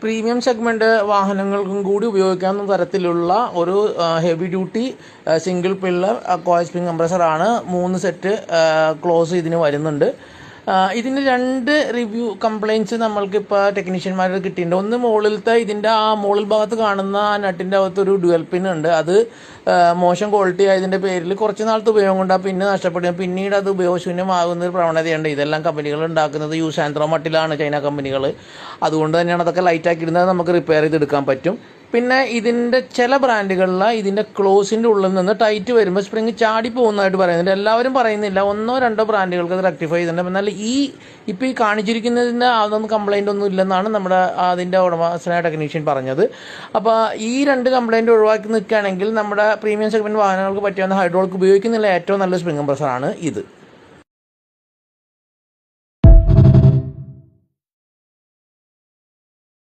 Premium segment വാഹനങ്ങൾക്കും കൂടി ഉപയോഗിക്കാവുന്ന തരത്തിലുള്ള ഒരു heavy duty single pillar coil spring കംപ്രസറാണ്. 3 സെറ്റ് ക്ലോസ് ഇതിന് വരുന്നുണ്ട്. ഇതിന് 2 റിവ്യൂ കംപ്ലയിൻറ്റ്സ് നമ്മൾക്കിപ്പോൾ ടെക്നീഷ്യന്മാർ കിട്ടിയിട്ടുണ്ട്. ഒന്ന് മുകളിലത്തെ ഇതിൻ്റെ മുകളിൽ ഭാഗത്ത് കാണുന്ന നട്ടിൻ്റെ അകത്തൊരു ഡ്യുവൽ പിൻ ഉണ്ട്. അത് മോശം ക്വാളിറ്റി ആയതിൻ്റെ പേരിൽ കുറച്ച് നാളത്തെ ഉപയോഗം കൊണ്ട് പിന്നെ നഷ്ടപ്പെടുക, പിന്നീട് അത് ഉപയോഗശൂന്യമാകുന്ന ഒരു പ്രവണതയുണ്ട്. ഇതെല്ലാം കമ്പനികൾ ഉണ്ടാക്കുന്നത് യൂസ് ആൻഡ് ത്രോ മട്ടിലാണ്, ചൈന കമ്പനികൾ. അതുകൊണ്ട് തന്നെയാണ് അതൊക്കെ ലൈറ്റാക്കി ഇടുന്നത്, നമുക്ക് റിപ്പയർ ചെയ്തെടുക്കാൻ പറ്റും. പിന്നെ ഇതിൻ്റെ ചില ബ്രാൻഡുകളിൽ ഇതിൻ്റെ ക്ലോസിൻ്റെ ഉള്ളിൽ നിന്ന് ടൈറ്റ് വരുമ്പോൾ സ്പ്രിങ് ചാടി പോകുന്നതായിട്ട് പറയുന്നുണ്ട്. എല്ലാവരും പറയുന്നില്ല, 1-2 ബ്രാൻഡുകൾക്ക് അത് റെക്ടിഫൈ ചെയ്തിട്ടുണ്ട്. എന്നാൽ ഇപ്പോൾ ഈ കാണിച്ചിരിക്കുന്നതിൻ്റെ അതൊന്നും കംപ്ലയിൻ്റ് ഒന്നും ഇല്ലെന്നാണ് നമ്മുടെ അതിൻ്റെ ഉടമസ്ഥനായ ടെക്നീഷ്യൻ പറഞ്ഞത്. അപ്പോൾ ഈ 2 കംപ്ലയിൻ്റ് ഒഴിവാക്കി നിൽക്കുകയാണെങ്കിൽ നമ്മുടെ പ്രീമിയം സെഗ്മെൻറ്റ് വാഹനങ്ങൾക്ക് പറ്റിയ ഹൈഡ്രോളിക് ഉപയോഗിക്കുന്നില്ല ഏറ്റവും നല്ല സ്പ്രിങ് കംപ്രസറാണ് ഇത്.